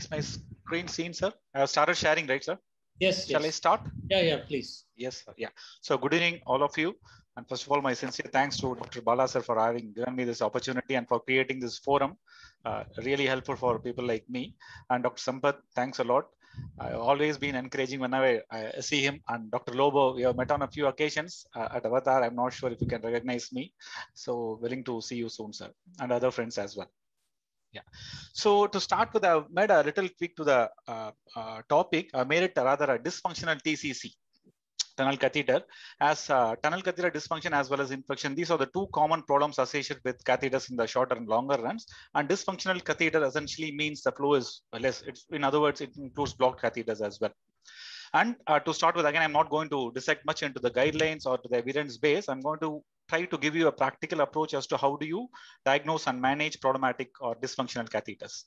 Is my screen seen, sir? I have started sharing, right, sir? Yes. Shall I start? Yeah, please. Yes, sir. Yeah. So good evening, all of you. And first of all, my sincere thanks to Dr. Bala, sir, for having given me this opportunity and for creating this forum. Really helpful for people like me. And Dr. Sampath, thanks a lot. I've always been encouraging whenever I see him. And Dr. Lobo, we have met on a few occasions at Avatar. I'm not sure if you can recognize me. So willing to see you soon, sir, and other friends as well. Yeah. So to start with, I've made a little tweak to the topic. I made it rather a dysfunctional TCC, tunnel catheter, as tunnel catheter dysfunction as well as infection. These are the two common problems associated with catheters in the shorter and longer runs. And dysfunctional catheter essentially means the flow is less. In other words, it includes blocked catheters as well. And to start with, again, I'm not going to dissect much into the guidelines or to the evidence base. I'm going to try to give you a practical approach as to how do you diagnose and manage problematic or dysfunctional catheters.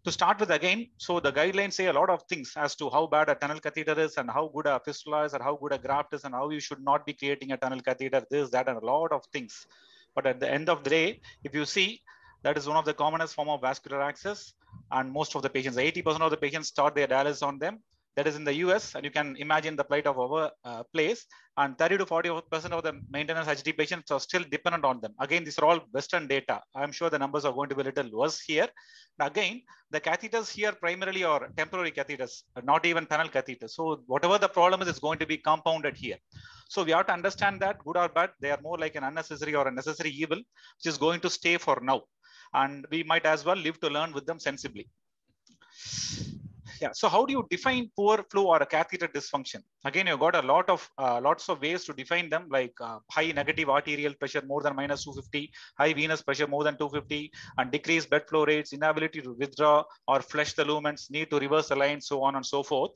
To start with, again, so the guidelines say a lot of things as to how bad a tunnel catheter is and how good a fistula is or how good a graft is and how you should not be creating a tunnel catheter, this, that, and a lot of things. But at the end of the day, if you see, that is one of the commonest form of vascular access. And most of the patients, 80% of the patients start their dialysis on them. That is in the US, and you can imagine the plight of our place. And 30 to 40% of the maintenance HD patients are still dependent on them. Again, these are all Western data. I'm sure the numbers are going to be a little worse here. Again, the catheters here primarily are temporary catheters, not even tunnel catheters. So whatever the problem is going to be compounded here. So we have to understand that, good or bad, they are more like an unnecessary or a necessary evil, which is going to stay for now. And we might as well live to learn with them sensibly. Yeah. So how do you define poor flow or a catheter dysfunction? Again, you've got a lots of ways to define them, like high negative arterial pressure more than minus 250, high venous pressure more than 250, and decreased blood flow rates, inability to withdraw or flush the lumens, need to reverse the line, so on and so forth.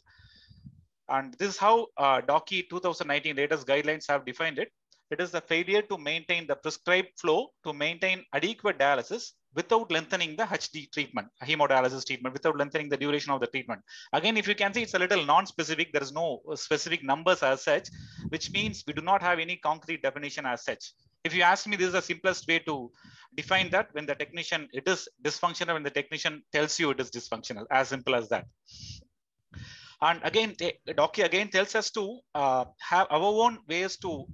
And this is how DOCI 2019 latest guidelines have defined it. It is the failure to maintain the prescribed flow to maintain adequate dialysis without lengthening the HD treatment, hemodialysis treatment, without lengthening the duration of the treatment. Again, if you can see, it's a little non-specific. There is no specific numbers as such, which means we do not have any concrete definition as such. If you ask me, this is the simplest way to define that. When the technician, it is dysfunctional, when the technician tells you it is dysfunctional, as simple as that. And again, DOCI again tells us to have our own ways to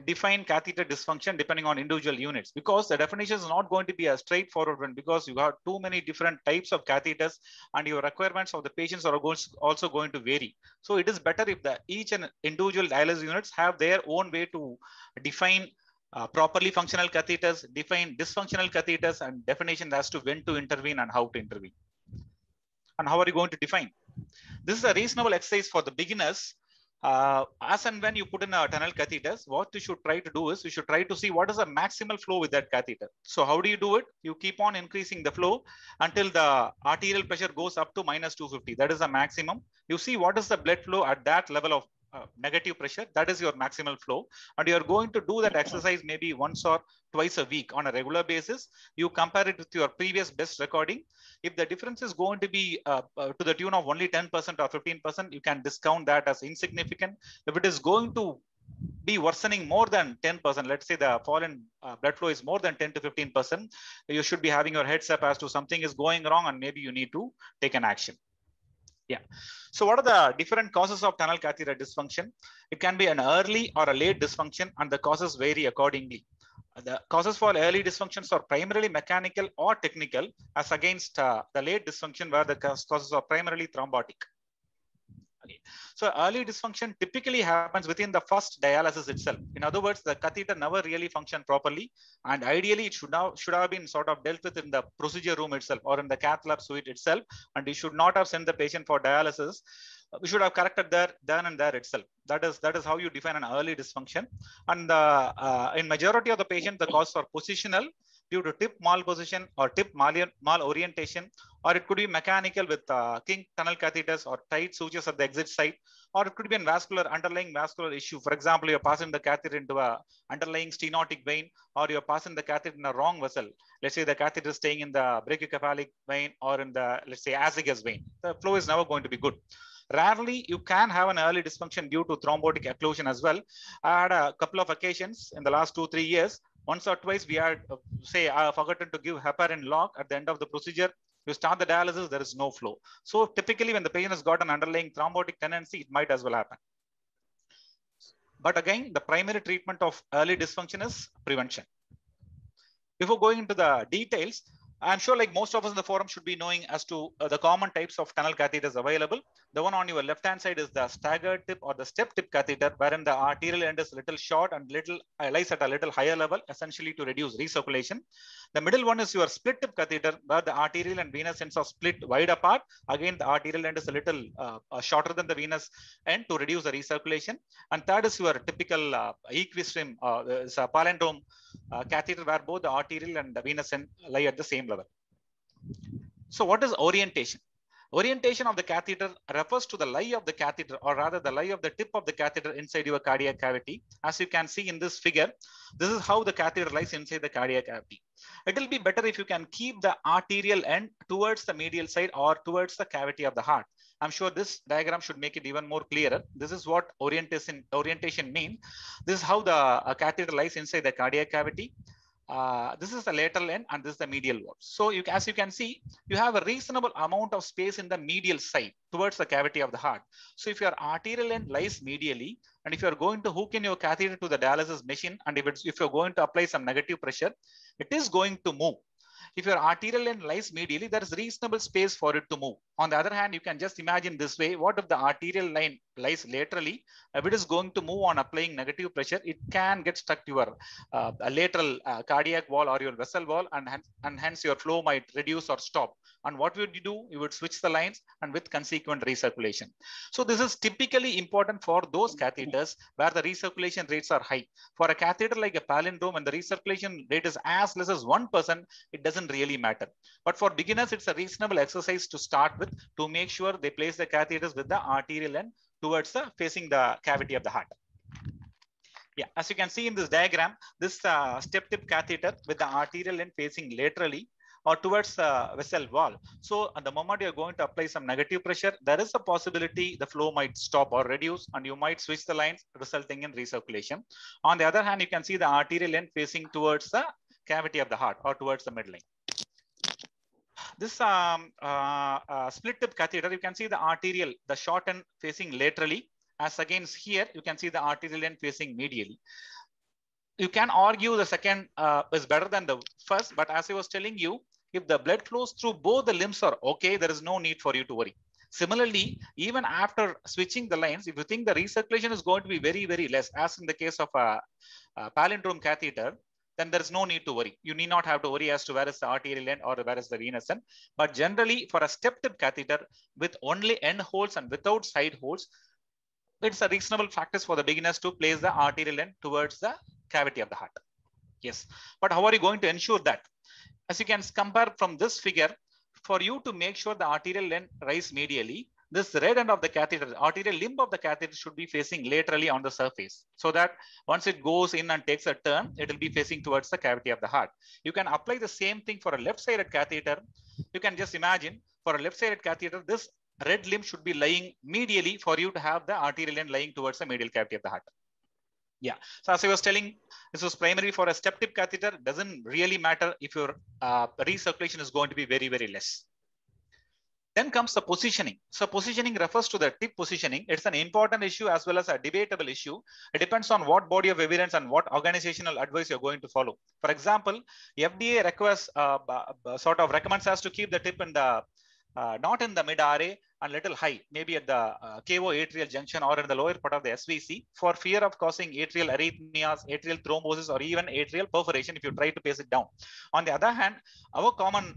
define catheter dysfunction depending on individual units, because the definition is not going to be a straightforward one, because you have too many different types of catheters and your requirements of the patients are also going to vary. So it is better if each and individual dialysis units have their own way to define properly functional catheters, define dysfunctional catheters, and definition as to when to intervene and how to intervene. And how are you going to define? This is a reasonable exercise for the beginners. As and when you put in a tunnel catheters, what you should try to do is you should try to see what is the maximal flow with that catheter. So how do you do it? You keep on increasing the flow until the arterial pressure goes up to minus 250. That is the maximum. You see what is the blood flow at that level of negative pressure. That is your maximal flow. And you are going to do that exercise maybe once or twice a week on a regular basis. You compare it with your previous best recording. If the difference is going to be to the tune of only 10% or 15%, you can discount that as insignificant. If it is going to be worsening more than 10%, let's say the fall in blood flow is more than 10 to 15%, you should be having your heads up as to something is going wrong and maybe you need to take an action. Yeah. So what are the different causes of tunnel catheter dysfunction? It can be an early or a late dysfunction, and the causes vary accordingly. The causes for early dysfunctions are primarily mechanical or technical, as against the late dysfunction where the causes are primarily thrombotic. Okay. So early dysfunction typically happens within the first dialysis itself. In other words, the catheter never really functioned properly, and ideally it should have been sort of dealt with in the procedure room itself or in the cath lab suite itself, and we should not have sent the patient for dialysis. We should have corrected then and there itself. That is how you define an early dysfunction. And in majority of the patients, the causes are positional due to tip malposition or tip malorientation, or it could be mechanical with kink tunnel catheters or tight sutures at the exit site, or it could be an underlying vascular issue. For example, you're passing the catheter into a underlying stenotic vein, or you're passing the catheter in a wrong vessel. Let's say the catheter is staying in the brachiocephalic vein or in the, let's say, azygous vein. The flow is never going to be good. Rarely you can have an early dysfunction due to thrombotic occlusion as well. I had a couple of occasions in the last 2-3 years. Once or twice we had, say, forgotten to give heparin lock at the end of the procedure. You start the dialysis, there is no flow. So typically when the patient has got an underlying thrombotic tendency, it might as well happen. But again, the primary treatment of early dysfunction is prevention. Before going into the details, I'm sure like most of us in the forum should be knowing as to the common types of tunnel catheters available. The one on your left-hand side is the staggered tip or the step tip catheter, wherein the arterial end is little short and little lies at a little higher level, essentially to reduce recirculation. The middle one is your split tip catheter, where the arterial and venous ends are split wide apart. Again, the arterial end is a little shorter than the venous end to reduce the recirculation. And third is your typical equistream, is a palindrome catheter, where both the arterial and the venous end lie at the same level. So what is orientation? Orientation of the catheter refers to the lie of the catheter, or rather the lie of the tip of the catheter inside your cardiac cavity. As you can see in this figure, this is how the catheter lies inside the cardiac cavity. It will be better if you can keep the arterial end towards the medial side or towards the cavity of the heart. I'm sure this diagram should make it even more clearer. This is what orientation means. This is how the catheter lies inside the cardiac cavity. This is the lateral end and this is the medial wall. So as you can see, you have a reasonable amount of space in the medial side towards the cavity of the heart. So if your arterial end lies medially, and if you're going to hook in your catheter to the dialysis machine, and if you're going to apply some negative pressure, it is going to move. If your arterial end lies medially, there is reasonable space for it to move. On the other hand, you can just imagine this way: what if the arterial line lies laterally? If it is going to move on applying negative pressure, it can get stuck to your lateral cardiac wall or your vessel wall, and hence your flow might reduce or stop. And what would you do? You would switch the lines and with consequent recirculation. So this is typically important for those catheters where the recirculation rates are high. For a catheter like a palindrome, when the recirculation rate is as less as 1%, it doesn't really matter. But for beginners, it's a reasonable exercise to start with to make sure they place the catheters with the arterial end towards facing the cavity of the heart. Yeah, as you can see in this diagram, this step tip catheter with the arterial end facing laterally or towards the vessel wall. So at the moment you're going to apply some negative pressure, there is a possibility the flow might stop or reduce, and you might switch the lines, resulting in recirculation. On the other hand, you can see the arterial end facing towards the cavity of the heart or towards the midline. This split tip catheter, you can see the arterial, the short end facing laterally, as against here, you can see the arterial end facing medially. You can argue the second is better than the first, but as I was telling you, if the blood flows through both the limbs are okay, there is no need for you to worry. Similarly, even after switching the lines, if you think the recirculation is going to be very, very less, as in the case of a palindrome catheter, then there is no need to worry. You need not have to worry as to where is the arterial end or where is the venous end. But generally, for a step tip catheter with only end holes and without side holes, it's a reasonable practice for the beginners to place the arterial end towards the cavity of the heart. Yes, but how are you going to ensure that? As you can compare from this figure, for you to make sure the arterial end rise medially, this red end of the catheter, the arterial limb of the catheter should be facing laterally on the surface, so that once it goes in and takes a turn, it will be facing towards the cavity of the heart. You can apply the same thing for a left-sided catheter. You can just imagine for a left-sided catheter, this red limb should be lying medially for you to have the arterial end lying towards the medial cavity of the heart. Yeah, so as I was telling, this was primarily for a step tip catheter. Doesn't really matter if your recirculation is going to be very, very less. Then comes the positioning. So positioning refers to the tip positioning. It's an important issue as well as a debatable issue. It depends on what body of evidence and what organizational advice you're going to follow. For example, FDA requests, sort of recommends us to keep the tip in the not in the mid RA and little high, maybe at the KO atrial junction or in the lower part of the SVC, for fear of causing atrial arrhythmias, atrial thrombosis, or even atrial perforation if you try to pace it down. On the other hand, our common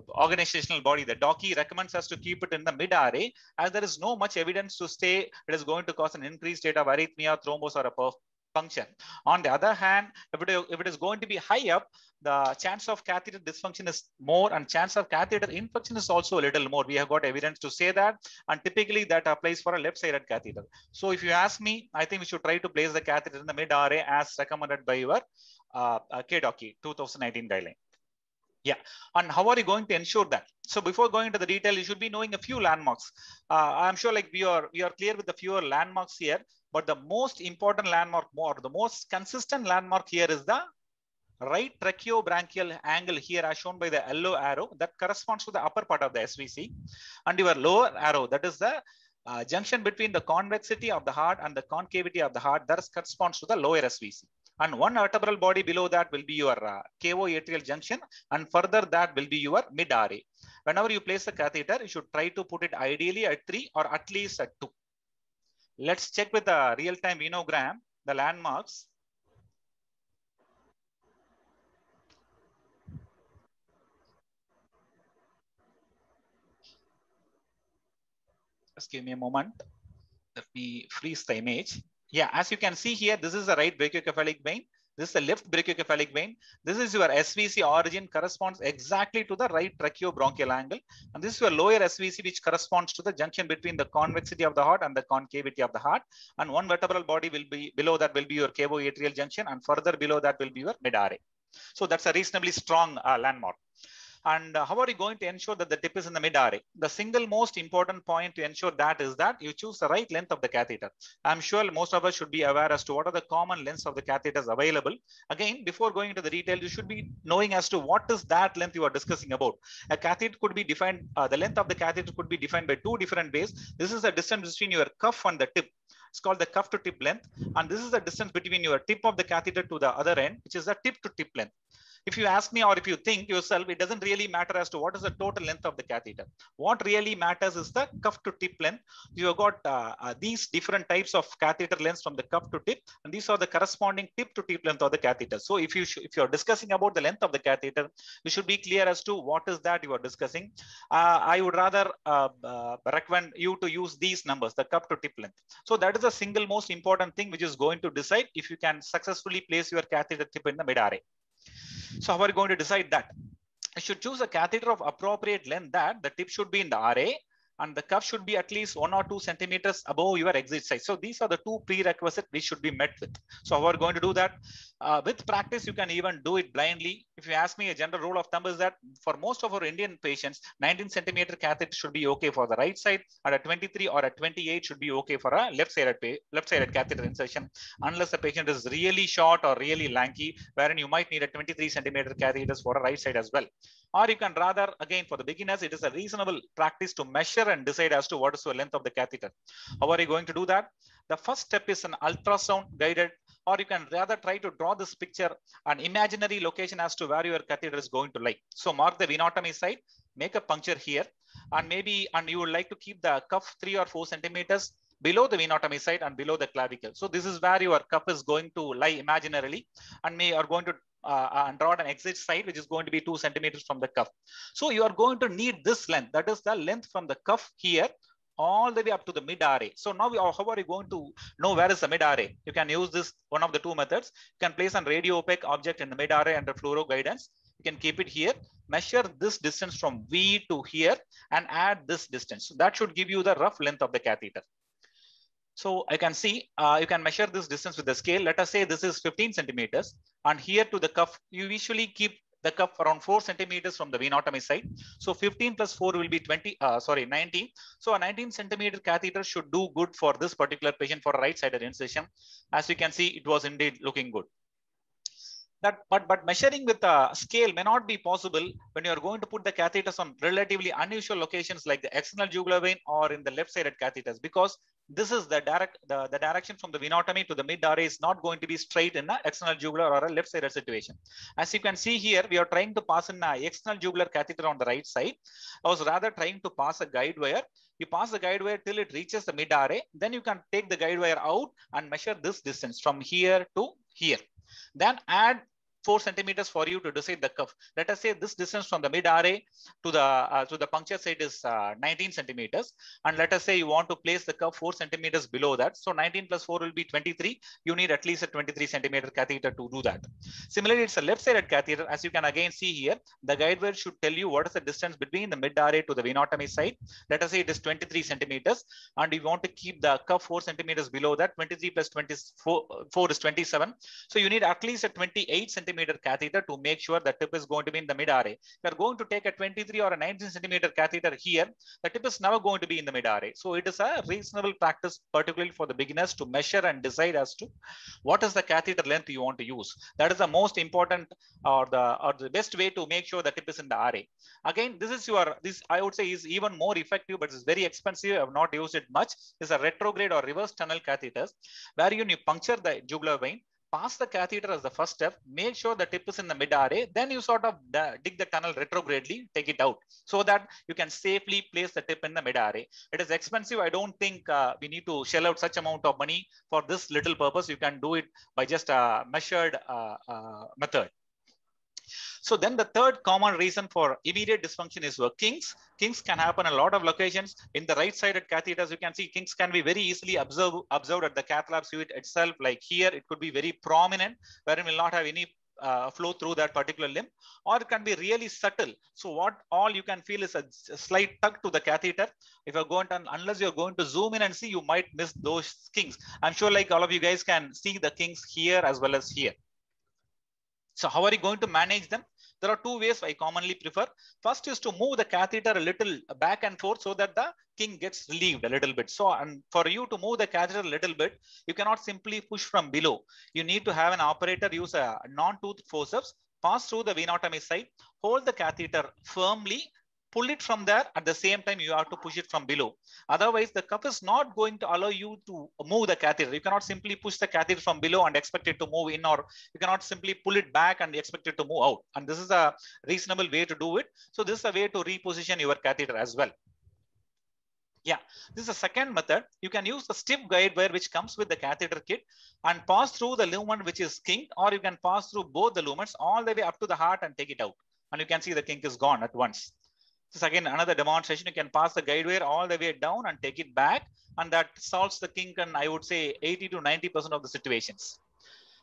organizational body, the DOCI, recommends us to keep it in the mid RA, as there is no much evidence to say it is going to cause an increased state of arrhythmia, thrombus, or a perf function. On the other hand, if it is going to be high up, the chance of catheter dysfunction is more, and chance of catheter infection is also a little more. We have got evidence to say that, and typically that applies for a left-sided catheter. So if you ask me, I think we should try to place the catheter in the mid-RA as recommended by your KDOCI 2019 guideline. Yeah, and how are you going to ensure that? So before going into the detail, you should be knowing a few landmarks. I'm sure like we are clear with the fewer landmarks here, but the most important landmark, the most consistent landmark here is the right tracheobronchial angle here as shown by the yellow arrow that corresponds to the upper part of the SVC, and your lower arrow, that is the junction between the convexity of the heart and the concavity of the heart, that corresponds to the lower SVC. And one vertebral body below that will be your cavo-atrial junction, and further that will be your mid-RA. Whenever you place the catheter, you should try to put it ideally at 3 or at least at 2. Let's check with the real-time venogram, the landmarks. Just give me a moment. Let me freeze the image. Yeah, as you can see here, this is the right brachiocephalic vein. This is the left brachiocephalic vein. This is your SVC origin, corresponds exactly to the right tracheobronchial angle. And this is your lower SVC, which corresponds to the junction between the convexity of the heart and the concavity of the heart. And one vertebral body will be below that will be your cavo-atrial junction, and further below that will be your mid-RA. So that's a reasonably strong landmark. And how are you going to ensure that the tip is in the mid-RA? The single most important point to ensure that is that you choose the right length of the catheter. I'm sure most of us should be aware as to what are the common lengths of the catheters available. Again, before going into the detail, you should be knowing as to what is that length you are discussing about. A catheter could be defined, the length of the catheter could be defined by two different ways. This is the distance between your cuff and the tip. It's called the cuff to tip length. And this is the distance between your tip of the catheter to the other end, which is the tip to tip length. If you ask me, or if you think yourself, it doesn't really matter as to what is the total length of the catheter. What really matters is the cuff to tip length. You have got these different types of catheter lengths from the cuff to tip, and these are the corresponding tip to tip length of the catheter. So if you're discussing about the length of the catheter, you should be clear as to what is that you are discussing. I would rather recommend you to use these numbers, the cuff to tip length. So that is the single most important thing which is going to decide if you can successfully place your catheter tip in the mid-RA. So how are you going to decide that? You should choose a catheter of appropriate length that the tip should be in the RA and the cuff should be at least 1 or 2 centimeters above your exit size. So these are the two prerequisites which should be met with. So how are you going to do that? With practice, you can even do it blindly. If you ask me, a general rule of thumb is that for most of our Indian patients, 19 centimeter catheter should be okay for the right side, and a 23 or a 28 should be okay for a left-sided catheter insertion, unless the patient is really short or really lanky, wherein you might need a 23 centimeter catheters for a right side as well. Or you can rather, again, for the beginners, it is a reasonable practice to measure and decide as to what is the length of the catheter. How are you going to do that? The first step is an ultrasound guided, or you can rather try to draw this picture, an imaginary location as to where your catheter is going to lie. So mark the venotomy site, make a puncture here, and you would like to keep the cuff 3 or 4 centimeters below the venotomy site and below the clavicle. So this is where your cuff is going to lie imaginarily, and you are going to draw an exit side, which is going to be 2 centimeters from the cuff. So you are going to need this length, that is the length from the cuff here all the way up to the mid-RA. So now how are you going to know where is the mid-RA? You can use this, one of the two methods. You can place a radio opaque object in the mid-RA under fluoro guidance. You can keep it here, measure this distance from V to here and add this distance. So that should give you the rough length of the catheter. So I can see, you can measure this distance with the scale. Let us say this is 15 centimeters, and here to the cuff, you usually keep the cuff around 4 centimeters from the venotomy side. So 15 plus 4 will be 19. So a 19 centimeter catheter should do good for this particular patient for a right-sided incision. As you can see, it was indeed looking good. But measuring with a scale may not be possible when you're going to put the catheters on relatively unusual locations like the external jugular vein or in the left-sided catheters, because this is the direction from the venotomy to the mid-RA is not going to be straight in the external jugular or a left-sided situation. As you can see here, we are trying to pass in an external jugular catheter on the right side. I was rather trying to pass a guide wire. You pass the guide wire till it reaches the mid-RA. Then you can take the guide wire out and measure this distance from here to here. Then add 4 centimeters for you to decide the cuff. Let us say this distance from the mid-RA to the puncture site is 19 centimeters. And let us say you want to place the cuff 4 centimeters below that. So 19 plus 4 will be 23. You need at least a 23 centimeter catheter to do that. Similarly, it's a left-sided catheter. As you can again see here, the guide wire should tell you what is the distance between the mid-RA to the venotomy site. Let us say it is 23 centimeters. And you want to keep the cuff 4 centimeters below that. 23 plus 24 is 27. So you need at least a 28 centimeters centimeter catheter to make sure the tip is going to be in the mid RA. If you're going to take a 23 or a 19 centimeter catheter here, the tip is never going to be in the mid RA. So it is a reasonable practice, particularly for the beginners, to measure and decide as to what is the catheter length you want to use. That is the most important or the best way to make sure the tip is in the RA. Again, this I would say is even more effective, but it's very expensive. I have not used it much. It's a retrograde or reverse tunnel catheters, where you puncture the jugular vein, pass the catheter as the first step, make sure the tip is in the mid RA, then you sort of dig the tunnel retrogradely, take it out, so that you can safely place the tip in the mid RA. It is expensive. I don't think we need to shell out such amount of money for this little purpose. You can do it by just a measured method. So then the third common reason for immediate dysfunction is kinks. Kinks can happen in a lot of locations. In the right-sided catheters, you can see kinks can be very easily observed at the cath lab suite itself. Like here, it could be very prominent, where it will not have any flow through that particular limb, or it can be really subtle. So what all you can feel is a slight tug to the catheter. If you're going to, unless you're going to zoom in and see, you might miss those kinks. I'm sure like all of you guys can see the kinks here as well as here. So how are you going to manage them? There are two ways I commonly prefer. First is to move the catheter a little back and forth so that the kink gets relieved a little bit. So, and for you to move the catheter a little bit, you cannot simply push from below. You need to have an operator use a non-tooth forceps, pass through the venotomy site, hold the catheter firmly, pull it from there. At the same time, you have to push it from below. Otherwise, the cuff is not going to allow you to move the catheter. You cannot simply push the catheter from below and expect it to move in, or you cannot simply pull it back and expect it to move out. And this is a reasonable way to do it. So this is a way to reposition your catheter as well. Yeah, this is a second method. You can use the stiff guide wire which comes with the catheter kit and pass through the lumen which is kinked, or you can pass through both the lumens all the way up to the heart and take it out. And you can see the kink is gone at once. This is again another demonstration. You can pass the guide wire all the way down and take it back, and that solves the kink in, I would say, 80 to 90% of the situations.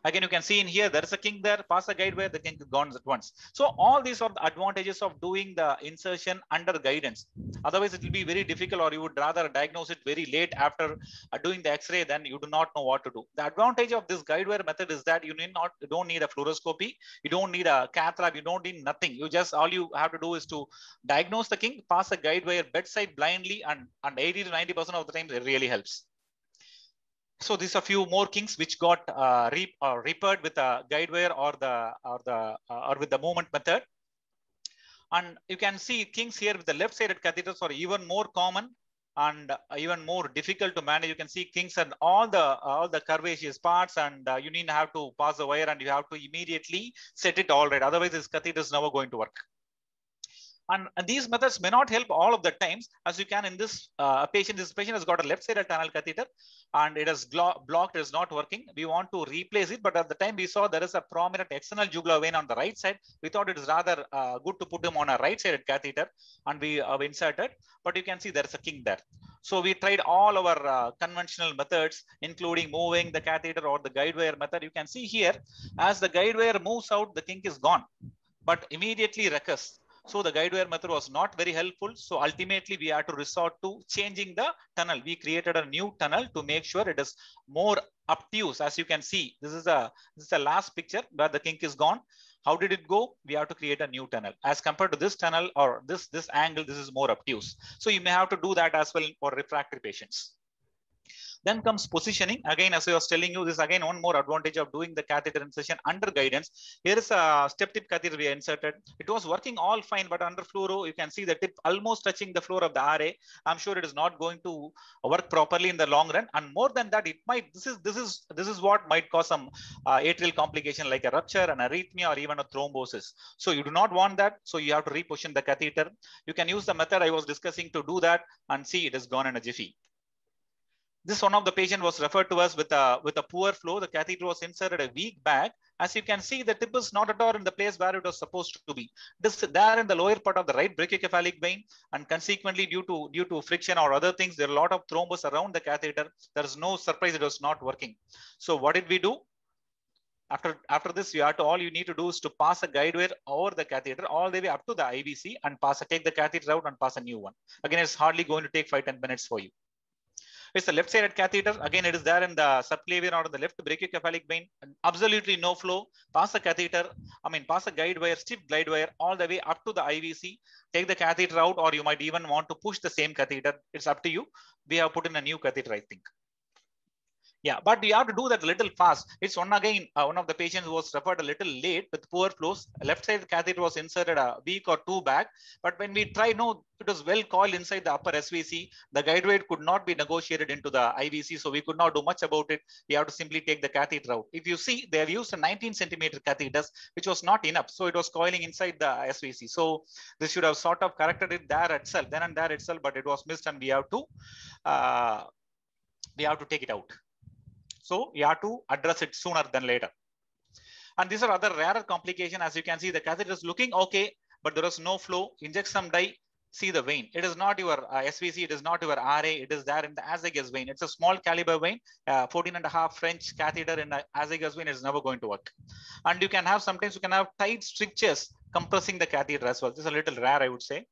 Again, you can see in here, there is a kink there, pass the guide wire, the kink is gone at once. So all these are the advantages of doing the insertion under guidance. Otherwise, it will be very difficult, or you would rather diagnose it very late after doing the X-ray, then you do not know what to do. The advantage of this guide wire method is that you don't need a fluoroscopy, you don't need a cath lab, you don't need nothing. You just, all you have to do is to diagnose the kink, pass a guide wire bedside blindly, and 80 to 90% of the time, it really helps. So these are a few more kinks which got repaired with a guide wire or with the movement method. And you can see kinks here with the left-sided catheters are even more common and even more difficult to manage. You can see kinks and all the curvaceous parts, and you need to have to pass the wire and you have to immediately set it all right. Otherwise, this catheter is never going to work. And these methods may not help all of the times, as you can in this patient. This patient has got a left-sided tunnel catheter and it is blocked, it is not working. We want to replace it, but at the time we saw there is a prominent external jugular vein on the right side. We thought it is rather good to put him on a right-sided catheter, and we inserted, but you can see there is a kink there. So we tried all our conventional methods, including moving the catheter or the guide wire method. You can see here, as the guide wire moves out, the kink is gone, but immediately recurs. So the guide wire method was not very helpful. So ultimately we had to resort to changing the tunnel. We created a new tunnel to make sure it is more obtuse. As you can see, this is the last picture where the kink is gone. How did it go? We have to create a new tunnel. As compared to this tunnel or this angle, this is more obtuse. So you may have to do that as well for refractory patients. Then comes positioning. Again, as I was telling you, this is again one more advantage of doing the catheter insertion under guidance. Here is a step tip catheter we inserted. It was working all fine, but under fluoro, you can see the tip almost touching the floor of the RA. I'm sure it is not going to work properly in the long run. And more than that, it might, this is what might cause some atrial complication like a rupture, an arrhythmia, or even a thrombosis. So you do not want that. So you have to reposition the catheter. You can use the method I was discussing to do that and see it is gone in a jiffy. This one of the patient was referred to us with a poor flow. The catheter was inserted a week back. As you can see, the tip is not at all in the place where it was supposed to be. This there in the lower part of the right brachiocephalic vein, and consequently due to friction or other things, there are a lot of thrombus around the catheter. There is no surprise it was not working. So what did we do? After this, all you need to do is to pass a guide wire over the catheter all the way up to the IVC and take the catheter out and pass a new one. Again, it's hardly going to take 5-10 minutes for you. It's a left-sided catheter. Again, it is there in the subclavian or in the left brachiocephalic vein. Absolutely no flow. Pass the catheter. Pass a guide wire, stiff guide wire all the way up to the IVC. Take the catheter out, or you might even want to push the same catheter. It's up to you. We have put in a new catheter, I think. Yeah, but you have to do that a little fast. It's one of the patients who was referred a little late with poor flows. Left side catheter was inserted a week or two back. But when we tried, no, it was well coiled inside the upper SVC. The guide weight could not be negotiated into the IVC, so we could not do much about it. We have to simply take the catheter out. If you see, they have used a 19 centimeter catheters, which was not enough. So it was coiling inside the SVC. So this should have sort of corrected it there itself, then and there itself, but it was missed, and we have to take it out. So you have to address it sooner than later. And these are other rarer complications. As you can see, the catheter is looking okay, but there is no flow. Inject some dye, see the vein. It is not your SVC, it is not your RA, it is there in the azygous vein. It's a small caliber vein, 14.5 French catheter in the azygous vein is never going to work. And you can have, sometimes you can have tight strictures compressing the catheter as well. This is a little rare, I would say.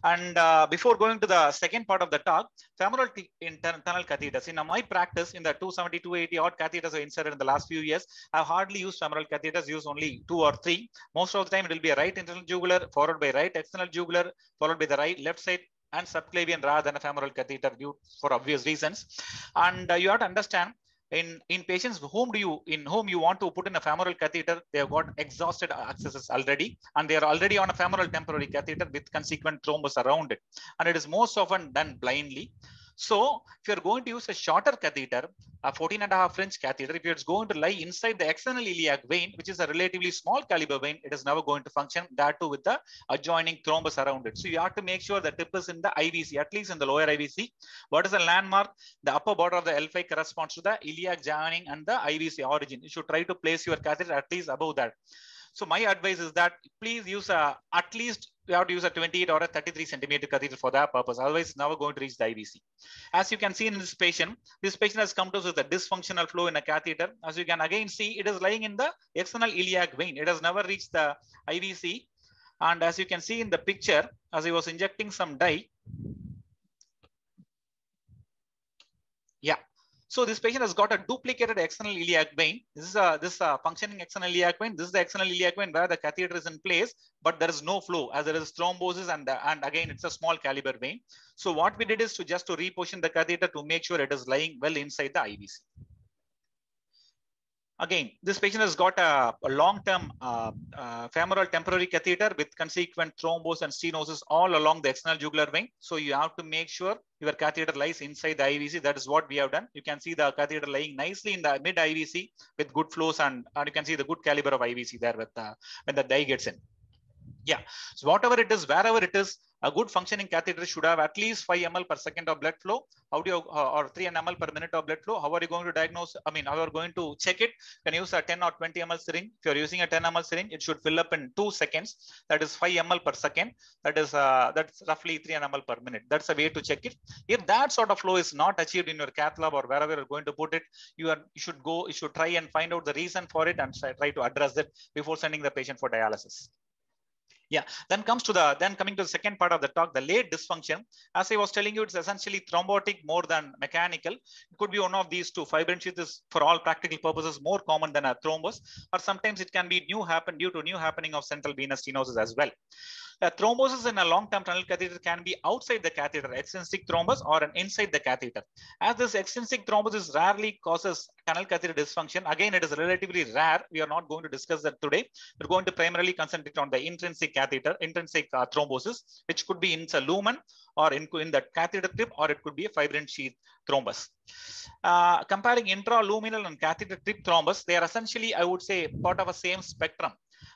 And before going to the second part of the talk, femoral internal catheters. In my practice, in the 270, 280 odd catheters I inserted in the last few years, I've hardly used femoral catheters, used only 2 or 3. Most of the time, it will be a right internal jugular, followed by right external jugular, followed by the right left side and subclavian rather than a femoral catheter due for obvious reasons. And you have to understand, in patients whom you want to put in a femoral catheter, they have got exhausted accesses already, and they are already on a femoral temporary catheter with consequent thrombus around it, and it is most often done blindly. So if you're going to use a shorter catheter, a 14.5 French catheter, if it's going to lie inside the external iliac vein, which is a relatively small caliber vein, it is never going to function, that too with the adjoining thrombus around it. So you have to make sure the tip is in the IVC, at least in the lower IVC. What is the landmark? The upper border of the L5 corresponds to the iliac joining and the IVC origin. You should try to place your catheter at least above that. So my advice is that please use at least you have to use a 28 or a 33 centimeter catheter for that purpose. Otherwise, it's never going to reach the IVC. As you can see in this patient has come to us with a dysfunctional flow in a catheter. As you can again see, it is lying in the external iliac vein. It has never reached the IVC. And as you can see in the picture, as he was injecting some dye. Yeah. So this patient has got a duplicated external iliac vein. This is a functioning external iliac vein. This is the external iliac vein where the catheter is in place, but there is no flow as there is thrombosis, and again it's a small caliber vein. So what we did is to reposition the catheter to make sure it is lying well inside the IVC. Again, this patient has got a long-term femoral temporary catheter with consequent thrombus and stenosis all along the external jugular vein. So you have to make sure your catheter lies inside the IVC. That is what we have done. You can see the catheter lying nicely in the mid IVC with good flows, and you can see the good caliber of IVC there with when the dye gets in. Yeah, so whatever it is, wherever it is, a good functioning catheter should have at least 5 ml per second of blood flow. How do you, or 3 ml per minute of blood flow? How are you going to diagnose? How are you going to check it? You can use a 10 or 20 ml syringe. If you're using a 10 ml syringe, it should fill up in 2 seconds. That is 5 ml per second. That's roughly 3 ml per minute. That's a way to check it. If that sort of flow is not achieved in your cath lab or wherever you're going to put it, you should try and find out the reason for it and try to address it before sending the patient for dialysis. Yeah, then coming to the second part of the talk, the late dysfunction. As I was telling you, it's essentially thrombotic more than mechanical. It could be one of these two. Fibrin sheath is, for all practical purposes, more common than a thrombus, or sometimes it can be due to new happening of central venous stenosis as well. Thrombosis in a long-term tunnel catheter can be outside the catheter, extrinsic thrombus, or an inside the catheter. As this extrinsic thrombosis rarely causes tunnel catheter dysfunction, again, it is relatively rare. We are not going to discuss that today. We're going to primarily concentrate on the intrinsic catheter, intrinsic thrombosis, which could be in the lumen or in the catheter tip, or it could be a fibrin sheath thrombus. Comparing intraluminal and catheter tip thrombus, they are essentially, I would say, part of a same spectrum.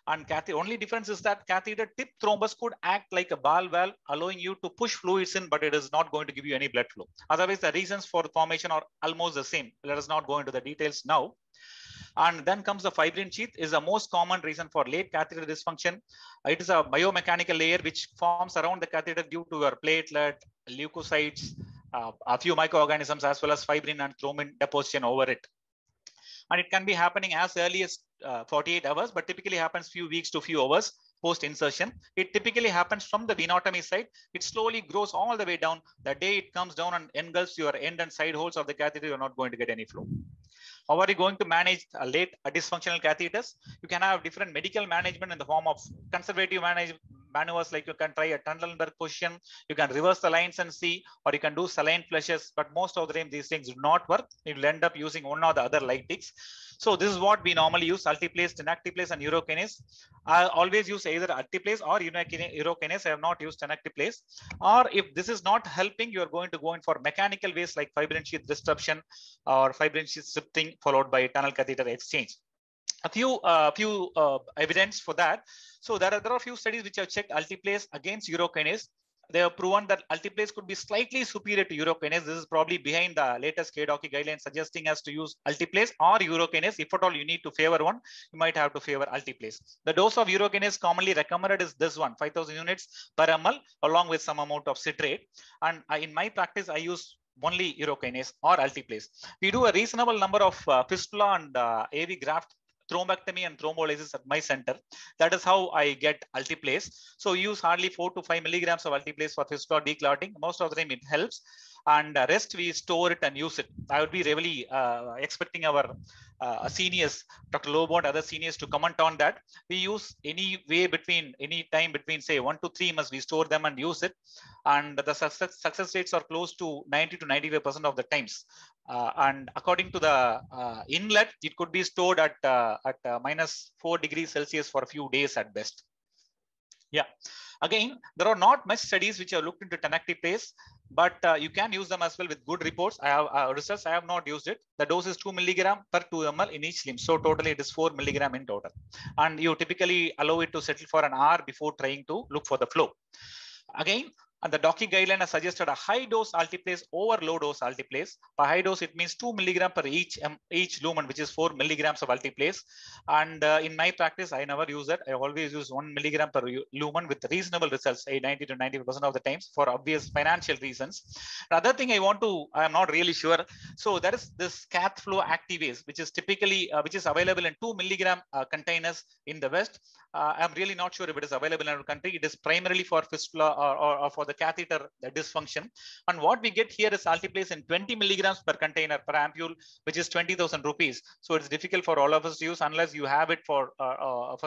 And only difference is that catheter tip thrombus could act like a ball valve, allowing you to push fluids in, but it is not going to give you any blood flow. Otherwise, the reasons for the formation are almost the same. Let us not go into the details now. And then comes the fibrin sheath, is the most common reason for late catheter dysfunction. It is a biomechanical layer which forms around the catheter due to your platelet, leukocytes, a few microorganisms, as well as fibrin and thrombin deposition over it. And it can be happening as early as 48 hours, but typically happens few weeks to few hours post insertion. It typically happens from the venotomy side. It slowly grows all the way down. The day it comes down and engulfs your end and side holes of the catheter, you're not going to get any flow. How are you going to manage late dysfunctional catheters? You can have different medical management in the form of conservative maneuvers, like you can try a Trendelenburg position, you can reverse the lines and see, or you can do saline flushes, but most of the time these things do not work. You'll end up using one or the other lytics. So this is what we normally use: Altiplase, Tenecteplase, and urokinase. I always use either Altiplase or urokinase. I have not used Tenecteplase. Or if this is not helping, you are going to go in for mechanical ways like fibrin sheath disruption or fibrin sheath shifting followed by tunnel catheter exchange. A few evidence for that. So there are a few studies which have checked Altiplase against urokinase. They have proven that Altiplase could be slightly superior to urokinase. This is probably behind the latest KDOCI guidelines suggesting us to use Altiplase or urokinase. If at all you need to favor one, you might have to favor Altiplase. The dose of urokinase commonly recommended is this one, 5,000 units per ml, along with some amount of citrate. And in my practice, I use only urokinase or Altiplase. We do a reasonable number of fistula and AV graft thrombectomy and thrombolysis at my center. That is how I get Altiplase. So use hardly 4 to 5 milligrams of Altiplase for fistula declotting. Most of the time it helps. And the rest we store it and use it. I would be really expecting our seniors, Dr. Lobo and other seniors, to comment on that. We use any time between say 1 to 3 months, we store them and use it. And the success rates are close to 90 to 95% of the times. And according to the inlet, it could be stored at minus 4 degrees Celsius for a few days at best. Yeah. Again, there are not much studies which have looked into Tenecteplase, but you can use them as well with good reports. I have results. I have not used it. The dose is 2 milligram per 2 ml in each limb. So totally it is 4 milligram in total. And you typically allow it to settle for an hour before trying to look for the flow. Again, and the DOCI guideline has suggested a high dose Altiplase over low dose Altiplase. By high dose, it means 2 milligram per each lumen, which is 4 milligrams of Altiplase. And in my practice, I never use that. I always use 1 milligram per lumen with reasonable results, 90 to 90% of the times, for obvious financial reasons. The other thing I am not really sure. So there is this cath flow activase, which is typically, which is available in 2 milligram containers in the West. I'm really not sure if it is available in our country. It is primarily for fistula or for the catheter dysfunction. And what we get here is Altiplase in 20 milligrams per container per ampule, which is 20,000 rupees. So it's difficult for all of us to use unless you have it for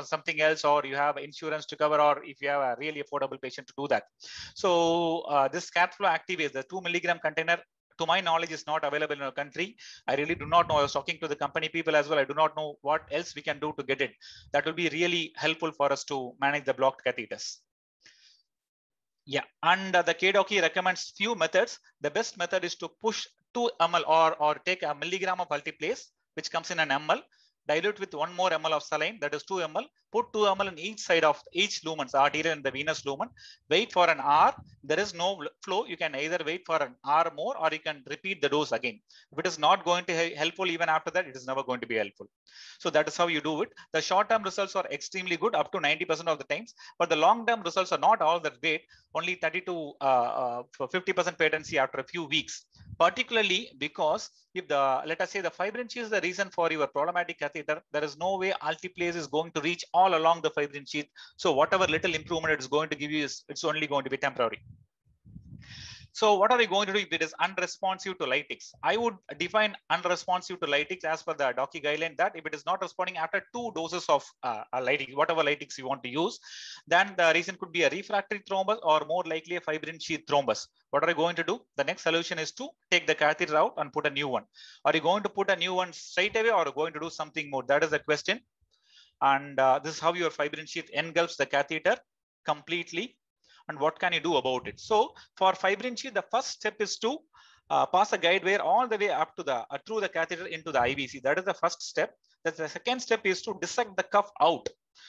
something else, or you have insurance to cover, or if you have a really affordable patient to do that. So this cath flow activase, the 2 milligram container, to my knowledge, is not available in our country. I really do not know. I was talking to the company people as well. I do not know what else we can do to get it. That will be really helpful for us to manage the blocked catheters. Yeah, and the KDOCI recommends few methods. The best method is to push 2 ml or take a milligram of Altiplase, which comes in an ml, dilute with 1 more ml of saline, that is 2 ml, put 2 ml in each side of each lumen, the arterial and the venous lumen, wait for an hour. There is no flow. You can either wait for an hour more, or you can repeat the dose again. If it is not going to be helpful even after that, it is never going to be helpful. So that is how you do it. The short-term results are extremely good, up to 90% of the times, but the long-term results are not all that great, only 30 to 50% patency after a few weeks, particularly because if let us say the fibrin sheath is the reason for your problematic catheter, there is no way Altiplase is going to reach all along the fibrin sheath. So whatever little improvement it is going to give you it's only going to be temporary. So what are we going to do if it is unresponsive to lytics? I would define unresponsive to lytics as per the DOCI guideline that if it is not responding after 2 doses of lytics, whatever lytics you want to use, then the reason could be a refractory thrombus or more likely a fibrin sheath thrombus. What are you going to do? The next solution is to take the catheter out and put a new one. Are you going to put a new one straight away, or are you going to do something more? That is the question. And this is how your fibrin sheath engulfs the catheter completely. And what can you do about it? So for fibrin sheath, the first step is to pass a guide wire all the way up to the through the catheter into the IVC. That is the first step. The second step is to dissect the cuff out.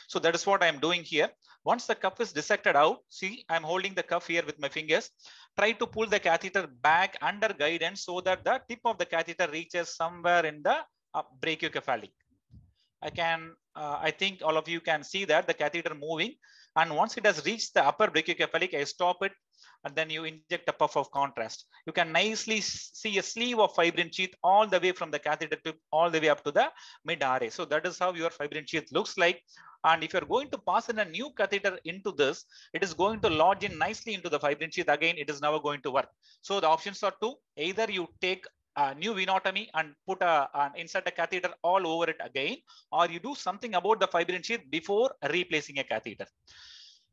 So that is what I am doing here. Once the cuff is dissected out, see, I'm holding the cuff here with my fingers. Try to pull the catheter back under guidance so that the tip of the catheter reaches somewhere in the brachiocephalic. I think all of you can see that the catheter moving. And once it has reached the upper brachiocephalic, I stop it, and then you inject a puff of contrast. You can nicely see a sleeve of fibrin sheath all the way from the catheter tip all the way up to the mid RA. So that is how your fibrin sheath looks like. And if you're going to pass in a new catheter into this, it is going to lodge in nicely into the fibrin sheath. Again, it is never going to work. So the options are two. Either you take a new venotomy and put insert a catheter all over it again, or you do something about the fibrin sheath before replacing a catheter.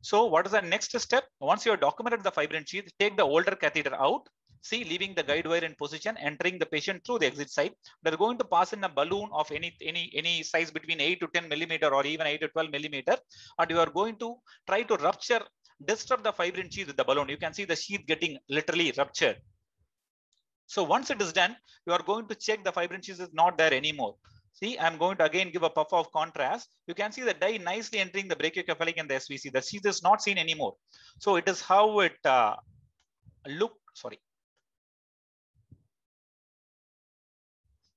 So what is the next step? Once you have documented the fibrin sheath, take the older catheter out. See, leaving the guide wire in position, entering the patient through the exit side. They're going to pass in a balloon of any size between 8 to 10 millimeter or even 8 to 12 millimeter. And you are going to try to rupture, disturb the fibrin sheath with the balloon. You can see the sheath getting literally ruptured. So once it is done, you are going to check the fibrin sheath is not there anymore. See, I'm going to again give a puff of contrast. You can see the dye nicely entering the brachiocephalic and the SVC. The sheath is not seen anymore. So it is how it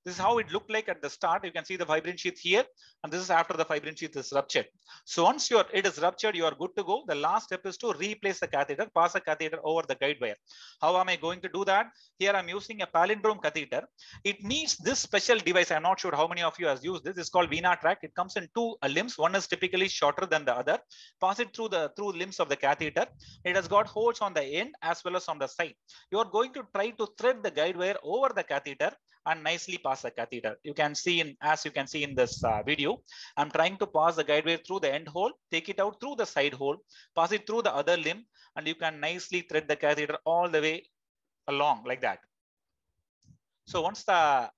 This is how it looked like at the start. You can see the fibrin sheath here, and this is after the fibrin sheath is ruptured. So once it is ruptured, you are good to go. The last step is to replace the catheter, pass a catheter over the guide wire. How am I going to do that? Here I'm using a palindrome catheter. It needs this special device. I'm not sure how many of you has used this. It's called VenaTrack. It comes in two limbs. One is typically shorter than the other. Pass it through the limbs of the catheter. It has got holes on the end as well as on the side. You are going to try to thread the guide wire over the catheter and nicely pass the catheter. As you can see in this video, I'm trying to pass the guide wire through the end hole, take it out through the side hole, pass it through the other limb, and you can nicely thread the catheter all the way along like that. So once the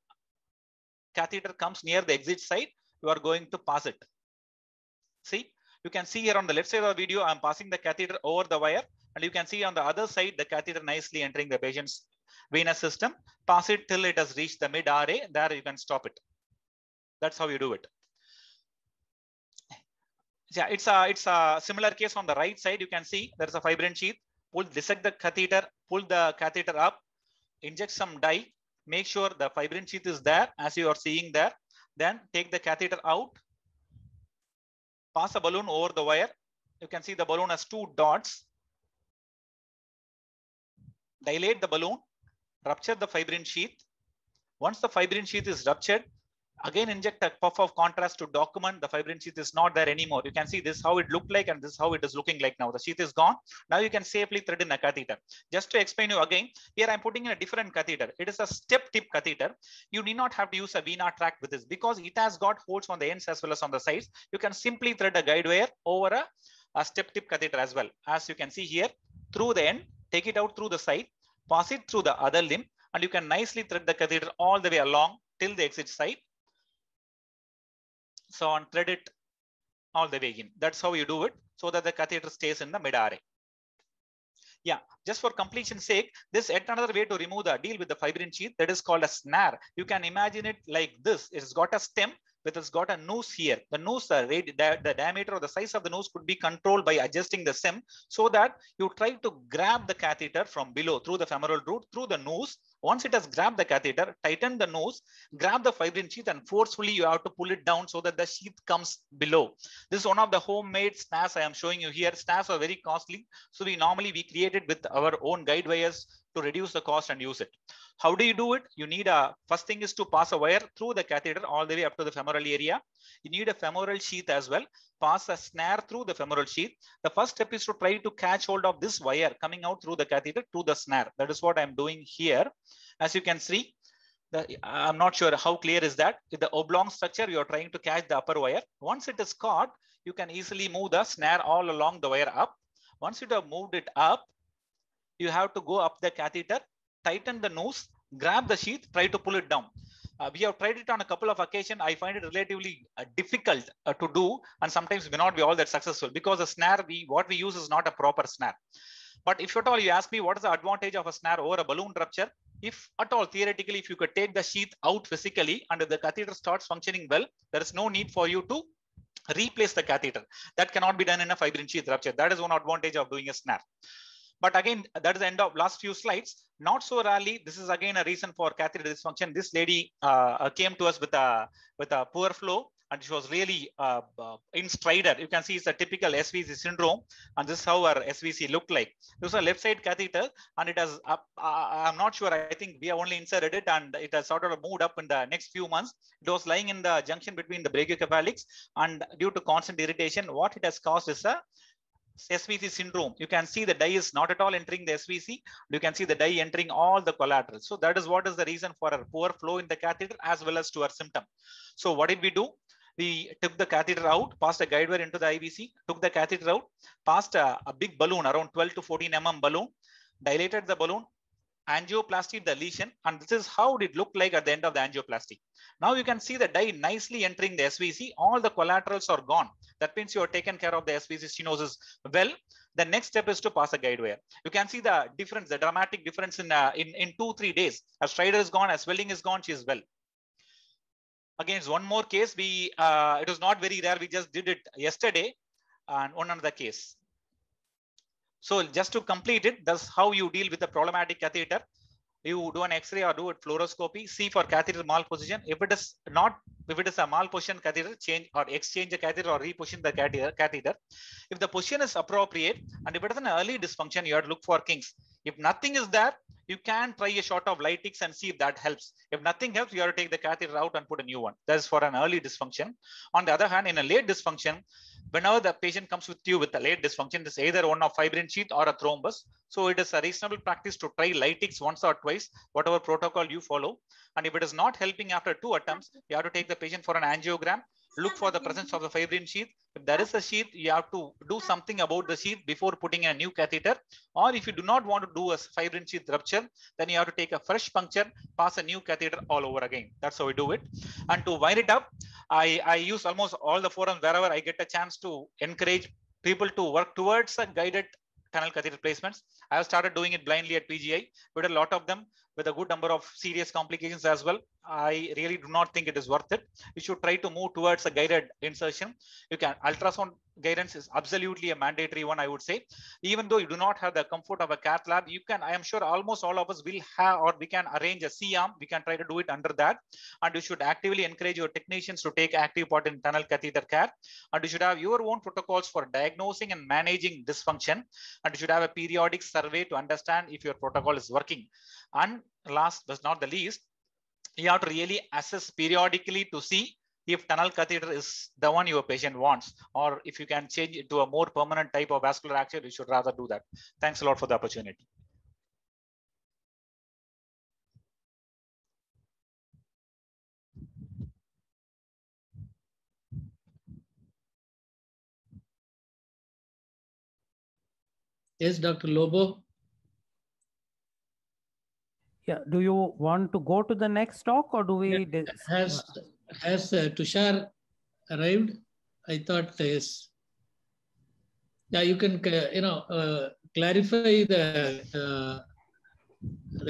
catheter comes near the exit side, you are going to pass it. See, you can see here on the left side of the video, I'm passing the catheter over the wire, and you can see on the other side, the catheter nicely entering the patient's venous system. Pass it till it has reached the mid RA. There you can stop it. That's how you do it. Yeah, it's a similar case on the right side. You can see there's a fibrin sheath. Dissect the catheter, pull the catheter up, inject some dye, make sure the fibrin sheath is there as you are seeing there. Then take the catheter out, pass a balloon over the wire. You can see the balloon has two dots. Dilate the balloon, rupture the fibrin sheath. Once the fibrin sheath is ruptured, again inject a puff of contrast to document the fibrin sheath is not there anymore. You can see this how it looked like, and this is how it is looking like now. The sheath is gone. Now you can safely thread in a catheter. Just to explain you again, here I'm putting in a different catheter. It is a step tip catheter. You need not have to use a VenaTrack with this because it has got holes on the ends as well as on the sides. You can simply thread a guide wire over a step tip catheter as well. As you can see here, through the end, take it out through the side, pass it through the other limb, and you can nicely thread the catheter all the way along till the exit side. So on, thread it all the way in. That's how you do it so that the catheter stays in the mid RA. Yeah, just for completion's sake, this yet another way to deal with the fibrin sheath, that is called a snare. You can imagine it like this. It's got a stem, but it's got a noose here. The noose, the diameter or the size of the noose could be controlled by adjusting the stem so that you try to grab the catheter from below through the femoral root, through the noose. Once it has grabbed the catheter, tighten the nose, grab the fibrin sheath, and forcefully you have to pull it down so that the sheath comes below. This is one of the homemade snares I am showing you here. Snares are very costly. So we create it with our own guide wires to reduce the cost and use it. How do you do it? You need first thing is to pass a wire through the catheter all the way up to the femoral area. You need a femoral sheath as well. Pass a snare through the femoral sheath. The first step is to try to catch hold of this wire coming out through the catheter to the snare. That is what I'm doing here. As you can see, I'm not sure how clear is that. With the oblong structure, you're trying to catch the upper wire. Once it is caught, you can easily move the snare all along the wire up. Once you have moved it up, you have to go up the catheter, tighten the nose, grab the sheath, try to pull it down. We have tried it on a couple of occasions. I find it relatively difficult to do, and sometimes may not be all that successful because the snare, what we use is not a proper snare. But if at all you ask me what is the advantage of a snare over a balloon rupture, if at all theoretically, if you could take the sheath out physically and if the catheter starts functioning well, there is no need for you to replace the catheter. That cannot be done in a fibrin sheath rupture. That is one advantage of doing a snare. But again, that is the end of last few slides. Not so rarely, this is again a reason for catheter dysfunction. This lady came to us with a poor flow. and she was really in stridor. You can see it's a typical SVC syndrome, and this is how our SVC looked like. This was a left side catheter, and it has, I'm not sure, I think we have only inserted it, and it has sort of moved up in the next few months. It was lying in the junction between the brachiocephalics, and due to constant irritation, what it has caused is a SVC syndrome. You can see the dye is not at all entering the SVC. You can see the dye entering all the collaterals. So that is what is the reason for a poor flow in the catheter as well as to our symptom. So what did we do? We took the catheter out, passed a guide wire into the IVC, took the catheter out, passed a big balloon, around 12 to 14 mm balloon, dilated the balloon, angioplasty the lesion, and this is how it looked like at the end of the angioplasty. Now you can see the dye nicely entering the SVC. All the collaterals are gone. That means you have taken care of the SVC stenosis well. The next step is to pass a guide wire. You can see the difference, the dramatic difference in 2-3 days. Her stridor is gone, her swelling is gone, she is well. Again, it's one more case. It was not very rare. We just did it yesterday, and one another case. So just to complete it, that's how you deal with a problematic catheter. You do an X-ray or do a fluoroscopy, see for catheter malposition. If it is a malposition catheter, change or exchange the catheter or reposition the catheter. If the position is appropriate, and if it is an early dysfunction, you have to look for kinks. If nothing is there, you can try a shot of Lytix and see if that helps. If nothing helps, you have to take the catheter out and put a new one. That is for an early dysfunction. On the other hand, in a late dysfunction, whenever the patient comes with you with a late dysfunction, it is either one of fibrin sheath or a thrombus. So it is a reasonable practice to try Lytix once or twice, whatever protocol you follow. And if it is not helping after 2 attempts, you have to take the patient for an angiogram, look for the presence of the fibrin sheath. If there is a sheath, you have to do something about the sheath before putting in a new catheter. Or if you do not want to do a fibrin sheath rupture, then you have to take a fresh puncture, pass a new catheter all over again. That's how we do it. And to wind it up, I use almost all the forums wherever I get a chance to encourage people to work towards a guided tunnel catheter placements. I have started doing it blindly at PGI, but a lot of them with a good number of serious complications as well. I really do not think it is worth it. You should try to move towards a guided insertion. You can, ultrasound guidance is absolutely a mandatory one, I would say. Even though you do not have the comfort of a cath lab, you can, I am sure almost all of us will have, or we can arrange a C-arm. We can try to do it under that. And you should actively encourage your technicians to take active part in tunnel catheter care. And you should have your own protocols for diagnosing and managing dysfunction. And you should have a periodic survey to understand if your protocol is working. And last but not the least, you have to really assess periodically to see if tunnel catheter is the one your patient wants, or if you can change it to a more permanent type of vascular access, you should rather do that. Thanks a lot for the opportunity. Yes, Dr. Lobo. Yeah, do you want to go to the next talk, or do we? Has Tushar arrived? I thought yes. Yeah, you can clarify the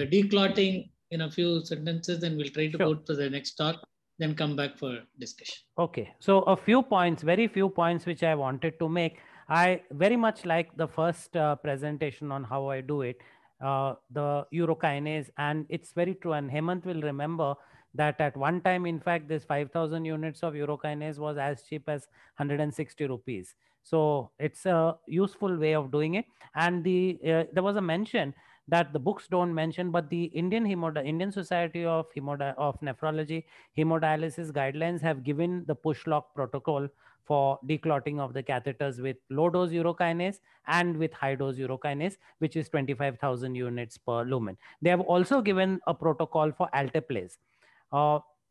declotting in a few sentences, and we'll try to go to the next talk, then come back for discussion. Okay, so a few points, very few points which I wanted to make. I very much like the first presentation on how I do it. The urokinase, and it's very true, and Hemant will remember that at one time, in fact, this 5,000 units of urokinase was as cheap as 160 rupees. So it's a useful way of doing it. And there was a mention that the books don't mention, but the Indian Society of Nephrology hemodialysis guidelines have given the push lock protocol for declotting of the catheters with low dose urokinase and with high dose urokinase, which is 25,000 units per lumen. They have also given a protocol for alteplase.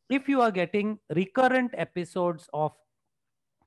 If you are getting recurrent episodes of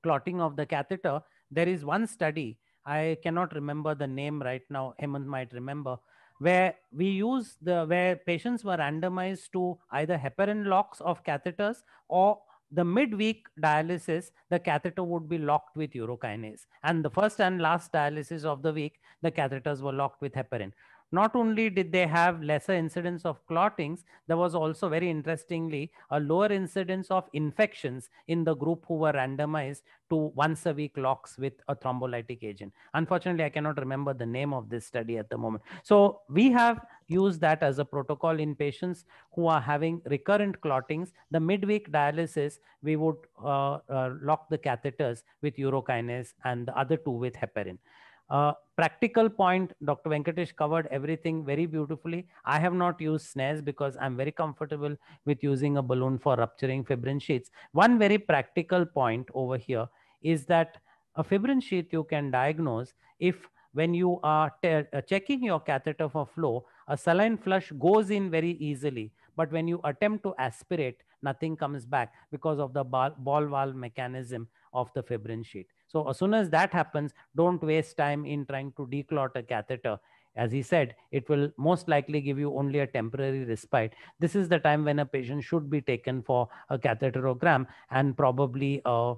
clotting of the catheter, there is one study, I cannot remember the name right now, Hemant might remember, where where patients were randomized to either heparin locks of catheters, or the midweek dialysis, the catheter would be locked with urokinase. And the first and last dialysis of the week, the catheters were locked with heparin. not only did they have lesser incidence of clottings, there was also, very interestingly, a lower incidence of infections in the group who were randomized to once a week locks with a thrombolytic agent. Unfortunately, I cannot remember the name of this study at the moment. So we have used that as a protocol in patients who are having recurrent clottings. The midweek dialysis, we would lock the catheters with urokinase and the other two with heparin. Practical point, Dr. Venkatesh covered everything very beautifully. I have not used snares because I'm very comfortable with using a balloon for rupturing fibrin sheaths. One very practical point over here is that a fibrin sheath you can diagnose if, when you are checking your catheter for flow, a saline flush goes in very easily. But when you attempt to aspirate, nothing comes back because of the ball valve mechanism of the fibrin sheath. So as soon as that happens, don't waste time in trying to declot a catheter. As he said, it will most likely give you only a temporary respite. This is the time when a patient should be taken for a catheterogram and probably a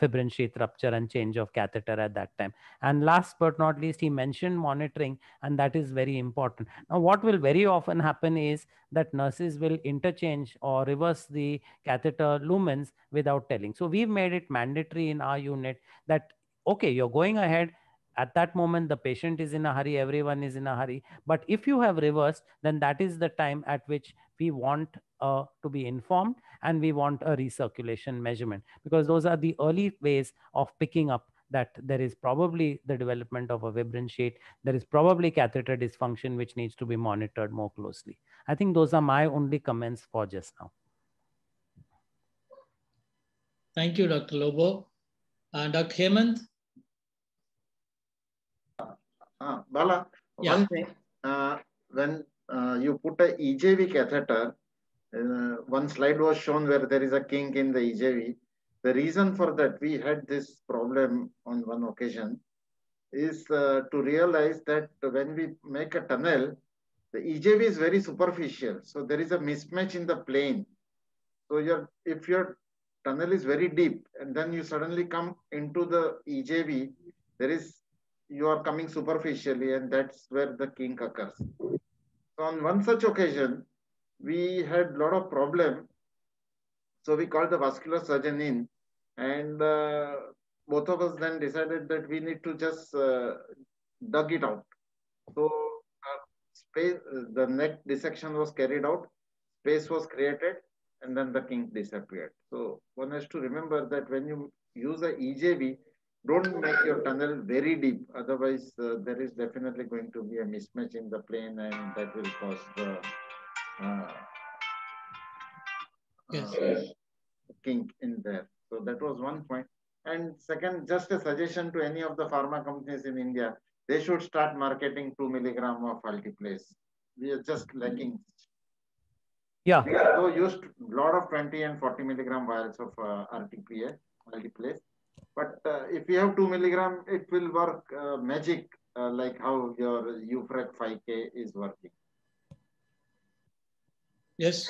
fibrin sheath rupture and change of catheter at that time. And last but not least, he mentioned monitoring, and that is very important. Now, what will very often happen is that nurses will interchange or reverse the catheter lumens without telling. So we've made it mandatory in our unit that, okay, you're going ahead. At that moment, the patient is in a hurry, everyone is in a hurry. But if you have reversed, then that is the time at which we want to be informed, and we want a recirculation measurement, because those are the early ways of picking up that there is probably the development of a fibrin sheath, there is probably catheter dysfunction which needs to be monitored more closely. I think those are my only comments for just now. Thank you, Dr. Lobo. Dr. Hemant? Bala, Yeah. one thing, when you put a EJV catheter, one slide was shown where there is a kink in the EJV. The reason for that, we had this problem on one occasion, is to realize that when we make a tunnel, the EJV is very superficial. So there is a mismatch in the plane. So if your tunnel is very deep and then you suddenly come into the EJV, you are coming superficially, and that's where the kink occurs. So on one such occasion, we had a lot of problem. So we called the vascular surgeon in, and both of us then decided that we need to just dug it out. So the neck dissection was carried out, space was created, and then the kink disappeared. So one has to remember that when you use a EJV, don't make your tunnel very deep. Otherwise, there is definitely going to be a mismatch in the plane, and that will cause the kink in there. So that was one point. And second, just a suggestion to any of the pharma companies in India, they should start marketing 2 milligram of Altiplase. We are just lacking. Yeah. We have used a lot of 20 and 40 milligram vials of Altiplase. But if you have 2 milligram, it will work magic, like how your Ufrec 5K is working. Yes,